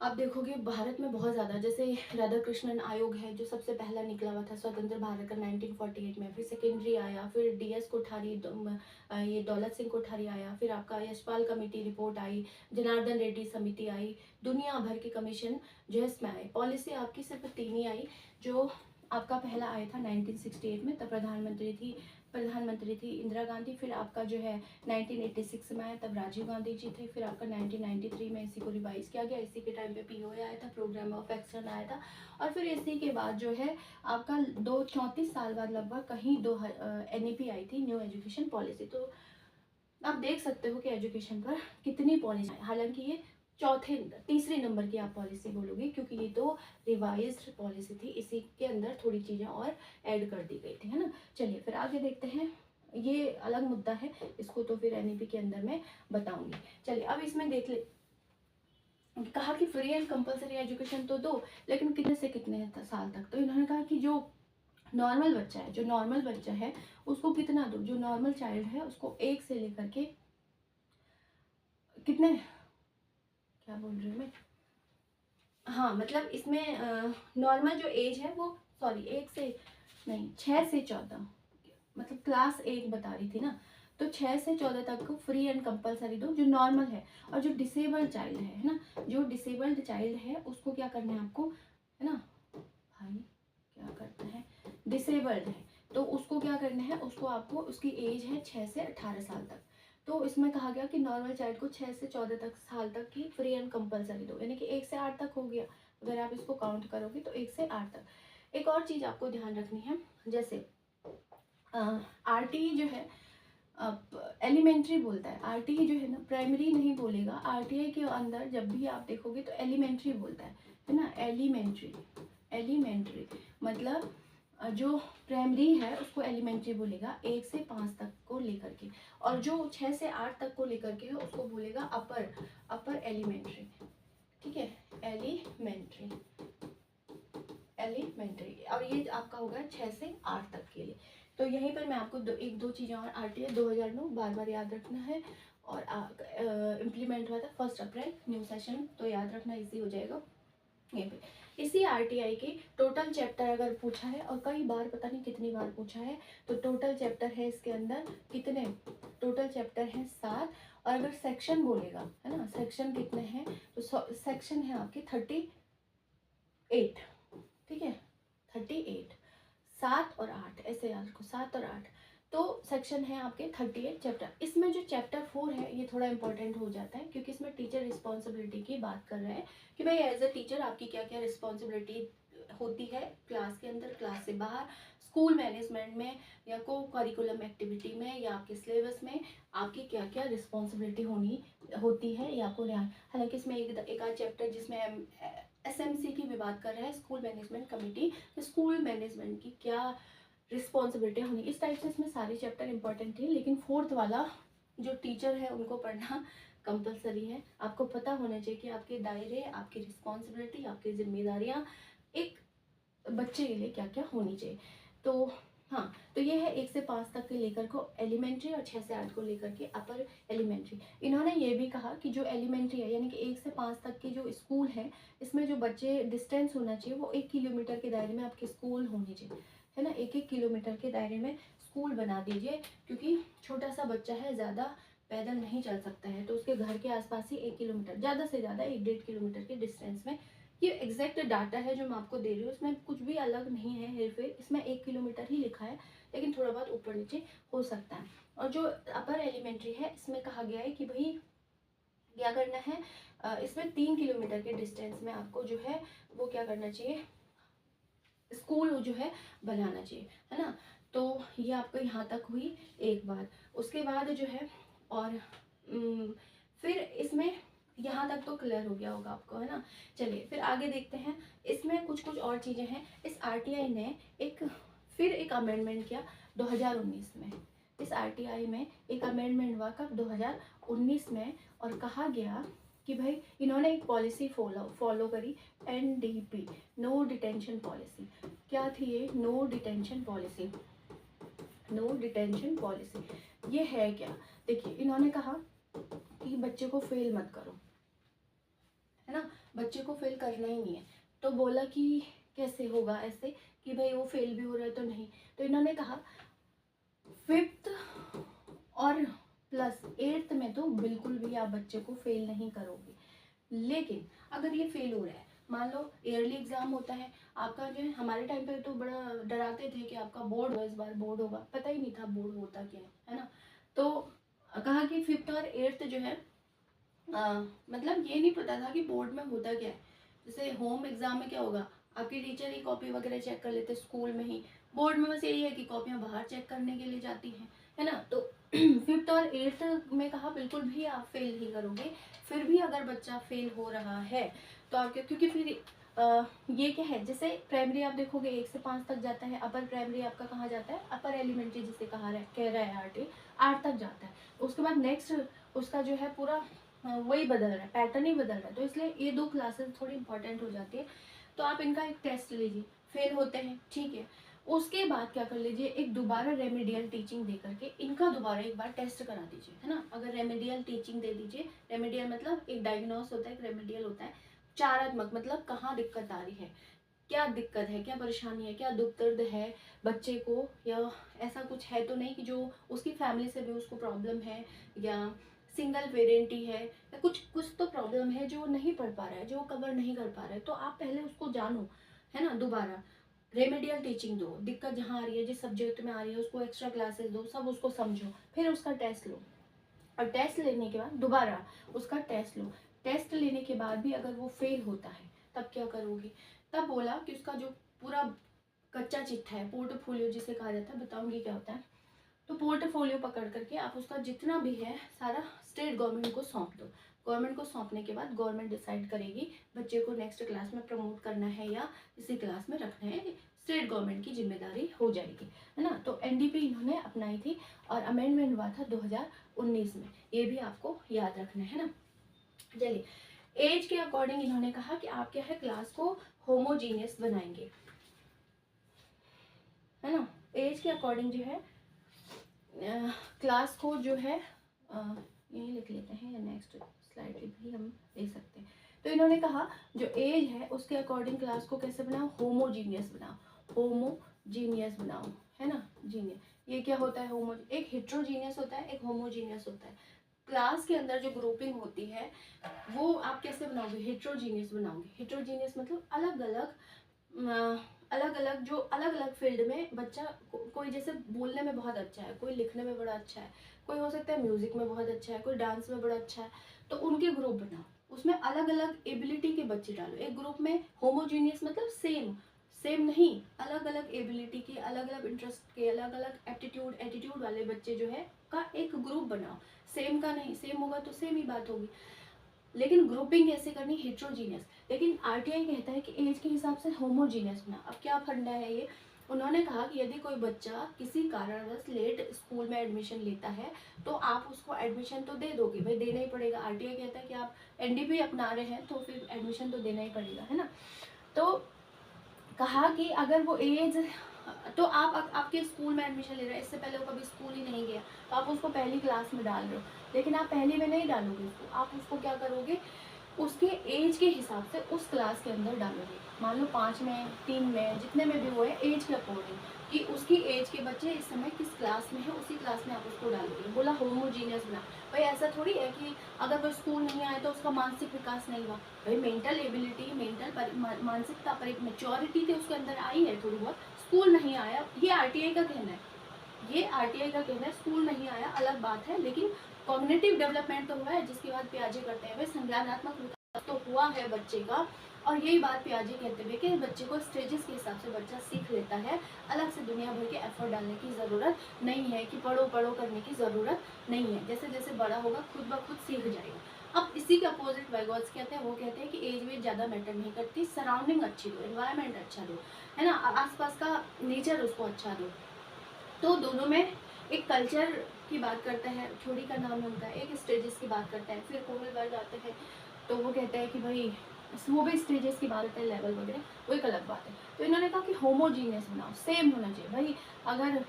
आप देखोगे भारत में, बहुत ज़्यादा, जैसे राधा कृष्णन आयोग है जो सबसे पहला निकला हुआ था स्वतंत्र भारत का 1948 में, फिर सेकेंडरी आया, फिर डीएस कोठारी, ये दौलत सिंह कोठारी आया, फिर आपका यशपाल कमेटी रिपोर्ट आई, जनार्दन रेड्डी समिति आई, दुनिया भर के कमीशन जो है इसमें आए। पॉलिसी आपकी सिर्फ 3 ही आई, जो आपका पहला आया था 1968 में, तब प्रधानमंत्री थी प्रधानमंत्री थी इंदिरा गांधी। फिर आपका जो है 1986 में आया, तब राजीव गांधी जी थे। फिर आपका 1993 में इसी को रिवाइज किया गया। इसी के टाइम पे पीओए आया था, प्रोग्राम ऑफ एक्शन आया था। और फिर इसी के बाद जो है आपका 34 साल बाद लगभग कहीं NEP आई थी, न्यू एजुकेशन पॉलिसी। तो आप देख सकते हो कि एजुकेशन पर कितनी पॉलिसी, हालांकि ये तीसरे नंबर की आप पॉलिसी बोलोगे, क्योंकि ये तो रिवाइज्ड पॉलिसी थी, इसी के अंदर थोड़ी चीज़ें और ऐड कर दी गई थी, है ना। चलिए फिर आगे देखते हैं, ये अलग मुद्दा है, इसको तो फिर NEP के अंदर मैं बताऊंगी। चलिए अब इसमें देख ले, कहा कि फ्री एंड कंपलसरी एजुकेशन तो दो, लेकिन कितने से कितने साल तक। तो इन्होंने कहा कि जो नॉर्मल बच्चा है उसको कितना दो, जो नॉर्मल चाइल्ड है उसको 1 से लेकर के कितने, क्या बोल रही हूँ मैं, हाँ मतलब इसमें नॉर्मल जो एज है वो, सॉरी 1 से नहीं 6 से 14, मतलब क्लास 1 बता रही थी ना, तो 6 से 14 तक को फ्री एंड कंपलसरी दो, जो नॉर्मल है। और जो डिसेबल्ड चाइल्ड है ना, जो डिसेबल्ड चाइल्ड है उसको क्या करना है आपको, है ना भाई, क्या करता है, डिसेबल्ड है तो उसको क्या करना है, उसको आपको, उसकी एज है 6 से 18 साल तक। तो इसमें कहा गया कि नॉर्मल चाइल्ड को 6 से 14 तक साल तक की फ्री एंड कंपलसरी दो, यानी कि 1 से 8 तक हो गया, अगर आप इसको काउंट करोगे तो 1 से 8 तक। एक और चीज़ आपको ध्यान रखनी है, जैसे RTE जो है एलिमेंट्री बोलता है, RTE जो है ना प्राइमरी नहीं बोलेगा, RTI के अंदर जब भी आप देखोगे तो एलिमेंट्री बोलता है ना, एलिमेंट्री मतलब जो प्राइमरी है उसको एलिमेंट्री बोलेगा 1 से 5 तक को लेकर के, और जो 6 से 8 तक को लेकर के है उसको बोलेगा अपर एलिमेंट्री, ठीक है, एलिमेंट्री। और ये आपका होगा 6 से 8 तक के लिए। तो यहीं पर मैं आपको एक दो चीज़ें और, RTI 2009 बार बार याद रखना है, और इम्प्लीमेंट हुआ था 1 अप्रैल, न्यू सेशन, तो याद रखना इजी हो जाएगा। यहीं पे इसी RTI के टोटल चैप्टर अगर पूछा है, और कई बार पता नहीं कितनी बार पूछा है, तो टोटल चैप्टर है इसके अंदर कितने, टोटल चैप्टर है 7। और अगर सेक्शन बोलेगा, है ना, सेक्शन कितने हैं, तो सेक्शन है आपके 38, ठीक है 38, 7 और 8 ऐसे याद रखो, 7 और 8, तो सेक्शन है आपके 38 चैप्टर। इसमें जो चैप्टर 4 है ये थोड़ा इंपॉर्टेंट हो जाता है, क्योंकि इसमें टीचर रिस्पॉन्सिबिलिटी की बात कर रहे हैं कि भाई एज अ टीचर आपकी क्या क्या रिस्पॉन्सिबिलिटी होती है क्लास के अंदर, क्लास से बाहर, स्कूल मैनेजमेंट में, या को करिकुलम एक्टिविटी में, या आपके सिलेबस में आपकी क्या क्या रिस्पॉन्सिबिलिटी होती है, या आपको ध्यान। हालांकि इसमें एक आध चैप्टर जिसमें SMC की भी बात कर रहे हैं, स्कूल मैनेजमेंट कमेटी, तो स्कूल मैनेजमेंट की क्या रिस्पॉन्सिबिलिटी होनी, इस टाइप से इसमें सारे चैप्टर इंपॉर्टेंट थे। लेकिन 4th वाला जो टीचर है उनको पढ़ना कंपलसरी है, आपको पता होना चाहिए कि आपके दायरे, आपकी रिस्पॉन्सिबिलिटी, आपकी जिम्मेदारियाँ एक बच्चे के लिए क्या क्या होनी चाहिए। तो हाँ, तो ये है 1 से 5 तक के लेकर को एलिमेंट्री, और 6 से 8 को लेकर के अपर एलिमेंट्री। इन्होंने ये भी कहा कि जो एलिमेंट्री है, यानी कि 1 से 5 तक के जो स्कूल है, इसमें जो बच्चे डिस्टेंस होना चाहिए वो 1 किलोमीटर के दायरे में आपके स्कूल होने चाहिए, है ना, 1-1 किलोमीटर के दायरे में स्कूल बना दीजिए, क्योंकि छोटा सा बच्चा है, ज़्यादा पैदल नहीं चल सकता है, तो उसके घर के आसपास ही 1 किलोमीटर, ज़्यादा से ज़्यादा 1-1.5 किलोमीटर के डिस्टेंस में। ये एग्जैक्ट डाटा है जो मैं आपको दे रही हूँ, इसमें कुछ भी अलग नहीं है हेरफेर, इसमें 1 किलोमीटर ही लिखा है, लेकिन थोड़ा बहुत ऊपर नीचे हो सकता है। और जो अपर एलिमेंट्री है इसमें कहा गया है कि भाई क्या करना है, इसमें 3 किलोमीटर के डिस्टेंस में आपको जो है वो क्या करना चाहिए, स्कूल जो है बनाना चाहिए, है ना। तो ये आपको यहाँ तक हुई एक बात। उसके बाद जो है, और फिर इसमें यहाँ तक तो क्लियर हो गया होगा आपको, है ना। चलिए फिर आगे देखते हैं, इसमें कुछ कुछ और चीज़ें हैं। इस RTI ने फिर एक अमेंडमेंट किया 2019 में, इस RTI में एक अमेंडमेंट हुआ कब, 2019 में, और कहा गया कि भाई इन्होंने एक पॉलिसी फॉलो करी, NDP, नो डिटेंशन पॉलिसी। क्या थी ये, no detention policy, no detention policy ये है क्या। देखिए इन्होंने कहा कि बच्चे को फेल मत करो, है ना, बच्चे को फेल करना ही नहीं है। तो बोला कि कैसे होगा ऐसे कि भाई वो फेल भी हो रहा है तो नहीं, तो इन्होंने कहा 5th और प्लस 8th में तो बिल्कुल भी आप बच्चे को फेल नहीं करोगे, लेकिन अगर ये फेल हो रहा है, मान लो ईयरली एग्जाम होता है आपका जो है, हमारे टाइम पे तो बड़ा डराते थे कि आपका बोर्ड होगा, इस बार बोर्ड होगा, पता ही नहीं था बोर्ड होता क्या है ना। तो कहा कि 5th और 8th जो है मतलब ये नहीं पता था कि बोर्ड में होता क्या है। जैसे होम एग्जाम में क्या होगा, आपकी टीचर ही कॉपी वगैरह चेक कर लेते स्कूल में ही, बोर्ड में बस यही है कि कॉपियाँ बाहर चेक करने के लिए जाती हैं, है ना। तो 5th और 8th में कहा बिल्कुल भी आप फेल नहीं करोगे। फिर भी अगर बच्चा फेल हो रहा है तो आपके, क्योंकि फिर ये क्या है, जैसे प्राइमरी आप देखोगे 1 से 5 तक जाता है, अपर प्राइमरी आपका कहाँ जाता है, अपर एलिमेंट्री जिसे कह रहा है आरटी 8 तक जाता है। उसके बाद नेक्स्ट उसका जो है पूरा वही बदल रहा है, पैटर्न ही बदल रहा है। तो इसलिए ये 2 क्लासेस थोड़ी इंपॉर्टेंट हो जाती है। तो आप इनका एक टेस्ट लीजिए, फेल होते हैं ठीक है, उसके बाद क्या कर लीजिए, एक दोबारा रेमेडियल टीचिंग दे करके इनका दोबारा एक बार टेस्ट करा दीजिए, है ना। अगर रेमेडियल टीचिंग दे दीजिए, रेमेडियल मतलब एक डायग्नोस होता है, एक रेमेडियल होता है चारात्मक, मतलब कहाँ दिक्कत आ रही है, क्या दिक्कत है, क्या परेशानी है, क्या दुख दर्द है बच्चे को, या ऐसा कुछ है तो नहीं कि जो उसकी फैमिली से भी उसको प्रॉब्लम है, या सिंगल पेरेंट ही है, या कुछ कुछ तो प्रॉब्लम है जो नहीं पढ़ पा रहा है, जो कवर नहीं कर पा रहा है। तो आप पहले उसको जानो, है ना, दोबारा रेमेडियल टीचिंग दो, दिक्कत जहाँ आ रही है, जिस सब्जेक्ट में आ रही है उसको एक्स्ट्रा क्लासेस दो, सब उसको समझो, फिर उसका टेस्ट लो। और टेस्ट लेने के बाद दोबारा उसका टेस्ट लो। टेस्ट लेने के बाद भी अगर वो फेल होता है तब क्या करोगे, तब बोला कि उसका जो पूरा कच्चा चिट्ठा है, पोर्टफोलियो जिसे कहा जाता है, बताऊंगी क्या होता है। तो पोर्टफोलियो पकड़ करके आप उसका जितना भी है सारा स्टेट गवर्नमेंट को सौंप दो। गवर्नमेंट को सौंपने के बाद गवर्नमेंट डिसाइड करेगी बच्चे को नेक्स्ट क्लास में प्रमोट करना है या इसी क्लास में रखना है, स्टेट गवर्नमेंट की जिम्मेदारी हो जाएगी, है ना। तो एनडीपी इन्होंने अपनाई थी और अमेंडमेंट हुआ था 2019 में, ये भी आपको याद रखना है ना। चलिए, एज के अकॉर्डिंग इन्होंने कहा कि आप क्या है, क्लास को होमोजीनियस बनाएंगे, है ना। एज के अकॉर्डिंग जो है क्लास को जो है यही लिख लेते हैं, या नेक्स्ट स्लाइड भी हम ले सकते हैं। तो इन्होंने कहा जो एज है उसके अकॉर्डिंग क्लास को कैसे बनाओ, होमोजीनियस बनाओ, होमोजीनियस बनाओ, है ना। जीनियस ये क्या होता है, होमो, एक हेट्रोजीनियस होता है, एक होमोजीनियस होता है। क्लास के अंदर जो ग्रुपिंग होती है वो आप कैसे बनाओगे, हेट्रोजीनियस बनाओगे। हेट्रोजीनियस मतलब अलग अलग जो अलग अलग फील्ड में बच्चा कोई जैसे बोलने में बहुत अच्छा है, कोई लिखने में बड़ा अच्छा है, कोई हो सकता है म्यूजिक में बहुत अच्छा है, कोई डांस में बड़ा अच्छा है, तो उनके ग्रुप बनाओ, उसमें अलग अलग एबिलिटी के बच्चे डालो एक ग्रुप में। होमोजीनियस मतलब सेम सेम नहीं, अलग अलग एबिलिटी के, अलग अलग इंटरेस्ट के, अलग अलग एटीट्यूड वाले बच्चे जो है का एक ग्रुप बनाओ। सेम का नहीं, सेम होगा तो सेम ही बात होगी, लेकिन ग्रुपिंग कैसे करनी, हेट्रोजीनियस। लेकिन आरटीआई कहता है कि एज के हिसाब से होमोजीनियस बना। अब क्या फंडा है ये, उन्होंने कहा कि यदि कोई बच्चा किसी कारणवश लेट स्कूल में एडमिशन लेता है तो आप उसको एडमिशन तो दे दोगे, भाई देना ही पड़ेगा। आरटीआई कहता है कि आप एनडीपी अपना रहे हैं तो फिर एडमिशन तो देना ही पड़ेगा, है ना। तो कहा कि अगर वो एज, तो आप आपके स्कूल में एडमिशन ले रहे हैं, इससे पहले वो कभी स्कूल ही नहीं गया तो आप उसको पहली क्लास में डाल रहे हो, लेकिन आप पहली में नहीं डालोगे उसको, आप उसको क्या करोगे, उसके एज के हिसाब से उस क्लास के अंदर डालोगे। मान लो 5 में, 3 में, जितने में भी वो है एज के अकॉर्डिंग, कि उसकी एज के बच्चे इस समय किस क्लास में है उसी क्लास में आप उसको डालोगे। बोला होमोजीनियस बना, भाई ऐसा थोड़ी है कि अगर वो स्कूल नहीं आए तो उसका मानसिक विकास नहीं हुआ। भाई मेंटल एबिलिटी, मानसिकता, मेच्योरिटी तो उसके अंदर आई है थोड़ी बहुत, स्कूल नहीं आया, ये आरटीआई का कहना है, ये आरटीआई का कहना है। स्कूल नहीं आया अलग बात है, लेकिन कॉग्निटिव डेवलपमेंट तो हुआ है, जिसकी बात पियाजे करते हैं, संज्ञानात्मक विकास तो हुआ है बच्चे का। और यही बात पियाजे कहते हुए कि बच्चे को स्टेजेस के हिसाब से बच्चा सीख लेता है, अलग से दुनिया भर के एफर्ट डालने की ज़रूरत नहीं है, कि पढ़ो पढ़ो करने की ज़रूरत नहीं है। जैसे जैसे बड़ा होगा खुद ब खुद सीख जाएगा। अब इसी के अपोजिट वैगॉट्स कहते हैं, वो कहते हैं कि एज वेज ज़्यादा मैटर नहीं करती, सराउंडिंग अच्छी दो, एनवायरनमेंट अच्छा दो, है ना, आसपास का नेचर उसको अच्छा दो। तो दोनों में एक कल्चर की बात करता है, थ्योरी का नाम होता है, एक स्टेजेस की बात करता है, फिर कोविल वर्ड आते हैं तो वो कहता है कि भाई वो भी स्टेजेस की बात करते हैं, लेवल वगैरह, वो एक अलग बात है। तो इन्होंने कहा कि होमोजीनियस बनाओ, सेम होना चाहिए। भाई अगर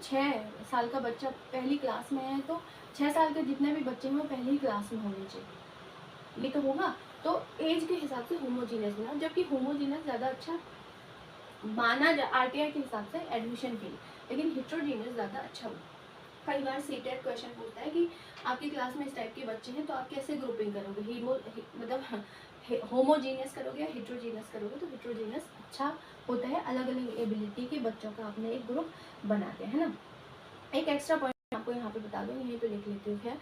6 साल का बच्चा पहली क्लास में है तो 6 साल के जितने भी बच्चे हैं वो पहली क्लास में होने चाहिए, ये तो होगा। तो एज के हिसाब से होमोजीनियस बनाओ, जबकि होमोजीनियस ज़्यादा अच्छा माना आरटीआई के हिसाब से एडमिशन के लिए, लेकिन हेट्रोजीनियस ज़्यादा अच्छा होगा। कई बार सीटेट क्वेश्चन पूछता है कि आपकी क्लास में इस टाइप के बच्चे हैं तो आप कैसे ग्रुपिंग करोगे, मतलब होमोजीनियस करोगे या हेट्रोजीनियस करोगे, तो हेट्रोजीनियस अच्छा होता है, अलग अलग एबिलिटी के बच्चों का आपने एक ग्रुप बनाते हैं ना। एक एक्स्ट्रा पॉइंट आपको यहाँ पे बता दूँ, यहीं पे लिख लेती हूँ। है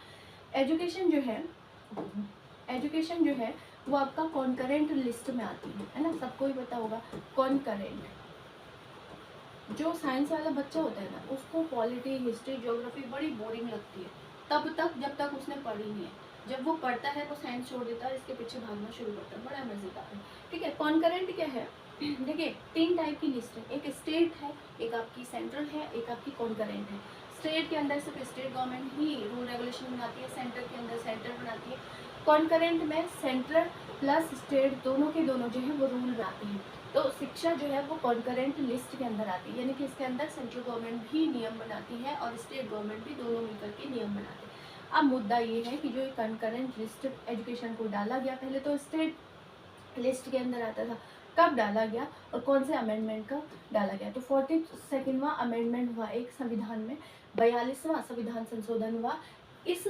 एजुकेशन जो है वो आपका कॉन्करेंट लिस्ट में आती है ना, सबको ही पता होगा कॉन्करेंट। जो साइंस वाला बच्चा होता है ना, उसको पॉलिटी, हिस्ट्री, ज्योग्राफी बड़ी बोरिंग लगती है तब तक जब तक उसने पढ़ी नहीं है। जब वो पढ़ता है वो साइंस छोड़ देता है, इसके पीछे भागना शुरू करता है, बड़ा मजेदार है। ठीक है, कॉन्करेंट क्या है? देखिए 3 टाइप की लिस्ट है, एक स्टेट है, एक आपकी सेंट्रल है, एक आपकी कॉन्करेंट है। स्टेट के अंदर सिर्फ स्टेट गवर्नमेंट ही रूल रेगुलेशन बनाती है, सेंटर के अंदर सेंटर बनाती है। कॉन्करेंट में सेंट्रल प्लस स्टेट दोनों के दोनों जो है वो रूल बनाते हैं। तो शिक्षा जो है वो कॉन्करेंट लिस्ट के अंदर आती है, यानी कि इसके अंदर सेंट्रल गवर्नमेंट भी नियम बनाती है और स्टेट गवर्नमेंट भी, दोनों मिलकर के नियम बनाते हैं। अब मुद्दा ये है कि जो कॉन्करेंट लिस्ट एजुकेशन को डाला गया, पहले तो स्टेट लिस्ट के अंदर आता था, कब डाला गया और कौन से अमेंडमेंट का डाला गया? तो 42वां अमेंडमेंट हुआ एक संविधान में, 42वां संविधान संशोधन हुआ। इस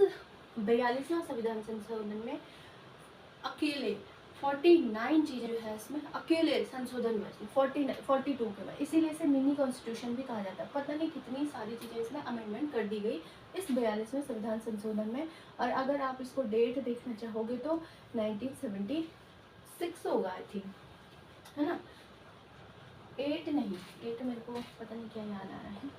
42वां संविधान संशोधन में अकेले 49 चीज़ें जो है इसमें अकेले संशोधन हुआ, इसमें 42 के बाद, इसीलिए इसे मिनी कॉन्स्टिट्यूशन भी कहा जाता है। पता नहीं कितनी सारी चीज़ें इसमें अमेंडमेंट कर दी गई इस 42वें संविधान संशोधन में। और अगर आप इसको डेट देखना चाहोगे तो 1976 होगा आई थिंक, है ना। 8 नहीं, 8 मेरे को पता नहीं क्या याद आ रहा है,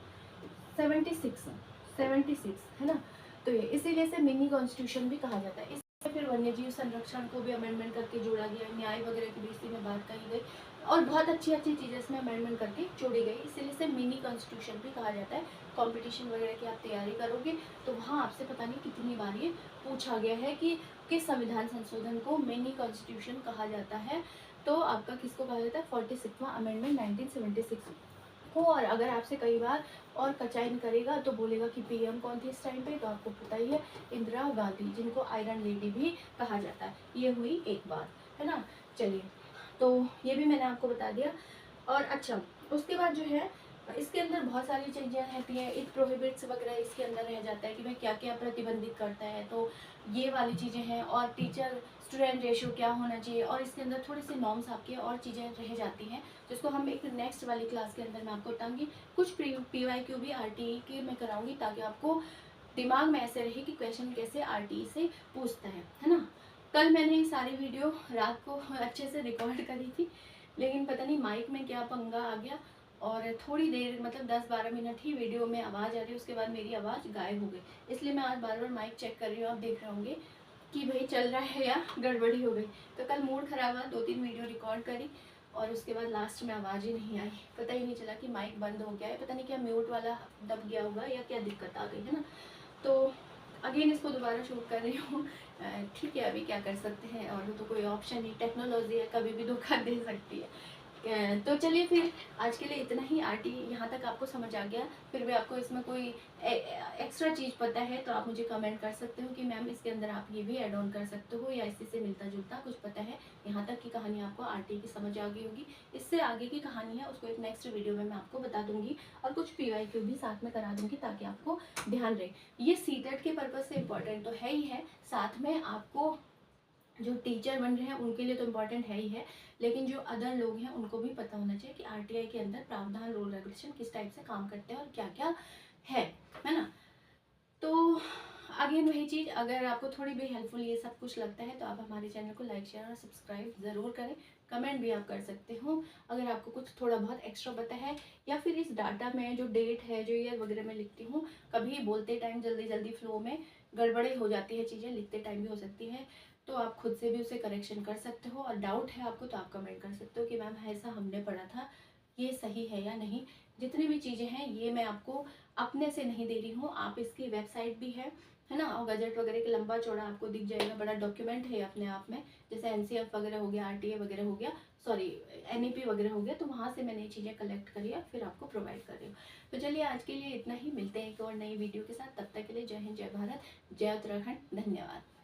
76 है ना। तो ये इसीलिए इसे मिनी कॉन्स्टिट्यूशन भी कहा जाता है। इसमें फिर वन्य जीव संरक्षण को भी अमेंडमेंट करके जोड़ा गया, न्याय वगैरह की भी इसी में बात कही गई और बहुत अच्छी अच्छी चीज़ें इसमें अमेंडमेंट करके जोड़ी गई, इसीलिए इसे मिनी कॉन्स्टिट्यूशन भी कहा जाता है। कंपटीशन वगैरह की आप तैयारी करोगे तो वहाँ आपसे पता नहीं कितनी बार ये पूछा गया है कि किस संविधान संशोधन को मिनी कॉन्स्टिट्यूशन कहा जाता है। तो आपका किसको कहा जाता है? 46वां अमेंडमेंट 1976 को। और अगर आपसे कई बार और कचाइन करेगा तो बोलेगा कि पीएम कौन थी इस टाइम पे, तो आपको पता ही है, इंदिरा गांधी, जिनको आयरन लेडी भी कहा जाता है। ये हुई एक बात, है ना। चलिए, तो ये भी मैंने आपको बता दिया। और अच्छा, उसके बाद जो है इसके अंदर बहुत सारी चीज़ें रहती हैं, इट प्रोहिबिट्स वगैरह इसके अंदर रह जाता है कि भाई क्या क्या प्रतिबंधित करता है, तो ये वाली चीज़ें हैं। और टीचर स्टूडेंट रेशियो क्या होना चाहिए, और इसके अंदर थोड़ी सी नॉर्म्स आपके और चीज़ें रह जाती हैं, जिसको हम एक नेक्स्ट वाली क्लास के अंदर मैं आपको बताऊँगी। कुछ PYQ भी RTE के मैं कराऊँगी, ताकि आपको दिमाग में ऐसे रहे कि क्वेश्चन कैसे RTE से पूछता है ना। कल मैंने ये सारी वीडियो रात को अच्छे से रिकॉर्ड करी थी, लेकिन पता नहीं माइक में क्या पंगा आ गया और थोड़ी देर मतलब 10-12 मिनट ही वीडियो में आवाज़ आ रही है, उसके बाद मेरी आवाज़ गायब हो गई। इसलिए मैं आज बार बार माइक चेक कर रही हूँ, आप देख रहे होंगे कि भाई चल रहा है या गड़बड़ी हो गई। तो कल मूड ख़राब हुआ, 2-3 वीडियो रिकॉर्ड करी और उसके बाद लास्ट में आवाज़ ही नहीं आई, पता ही नहीं चला कि माइक बंद हो गया है, पता नहीं क्या म्यूट वाला दब गया होगा या क्या दिक्कत आ गई, है ना। तो अगेन इसको दोबारा शूट कर रही हूँ। ठीक है, अभी क्या कर सकते हैं, और तो कोई ऑप्शन नहीं, टेक्नोलॉजी है, कभी भी धोखा दे सकती है। तो चलिए फिर आज के लिए इतना ही। RTE यहाँ तक आपको समझ आ गया, फिर भी आपको इसमें कोई एक्स्ट्रा चीज़ पता है तो आप मुझे कमेंट कर सकते हो कि मैम इसके अंदर आप ये भी ऐड ऑन कर सकते हो, या इसी से मिलता जुलता कुछ पता है। यहाँ तक की कहानी आपको RTE की समझ आ गई होगी। इससे आगे की कहानी है उसको एक नेक्स्ट वीडियो में मैं आपको बता दूंगी, और कुछ PYQ भी साथ में करा दूंगी, ताकि आपको ध्यान रहे। ये CTET के पर्पज़ से इम्पोर्टेंट तो है ही है, साथ में आपको जो टीचर बन रहे हैं उनके लिए तो इम्पॉर्टेंट है ही है, लेकिन जो अदर लोग हैं उनको भी पता होना चाहिए कि RTI के अंदर प्रावधान, रूल रेगुलेशन किस टाइप से काम करते हैं और क्या क्या है ना। तो अगेन वही चीज़, अगर आपको थोड़ी भी हेल्पफुल ये सब कुछ लगता है तो आप हमारे चैनल को लाइक, शेयर और सब्सक्राइब ज़रूर करें। कमेंट भी आप कर सकते हो अगर आपको कुछ थोड़ा बहुत एक्स्ट्रा पता है, या फिर इस डाटा में जो डेट है, जो ईयर वगैरह में लिखती हूँ, कभी बोलते टाइम जल्दी जल्दी फ्लो में गड़बड़ी हो जाती है, चीज़ें लिखते टाइम भी हो सकती है, तो आप खुद से भी उसे करेक्शन कर सकते हो। और डाउट है आपको तो आप कमेंट कर सकते हो कि मैम ऐसा हमने पढ़ा था, ये सही है या नहीं। जितनी भी चीज़ें हैं ये मैं आपको अपने से नहीं दे रही हूँ, आप इसकी वेबसाइट भी है ना, और गजट वगैरह के लंबा चौड़ा आपको दिख जाएगा, बड़ा डॉक्यूमेंट है अपने आप में। जैसे NCF वगैरह हो गया, RTA वगैरह हो गया, सॉरी NEP वगैरह हो गया, तो वहाँ से मैंने ये चीज़ें कलेक्ट करी है, फिर आपको प्रोवाइड कर रही हूँ। तो चलिए आज के लिए इतना ही, मिलते हैं एक और नई वीडियो के साथ, तब तक के लिए जय हिंद, जय भारत, जय उत्तराखंड, धन्यवाद।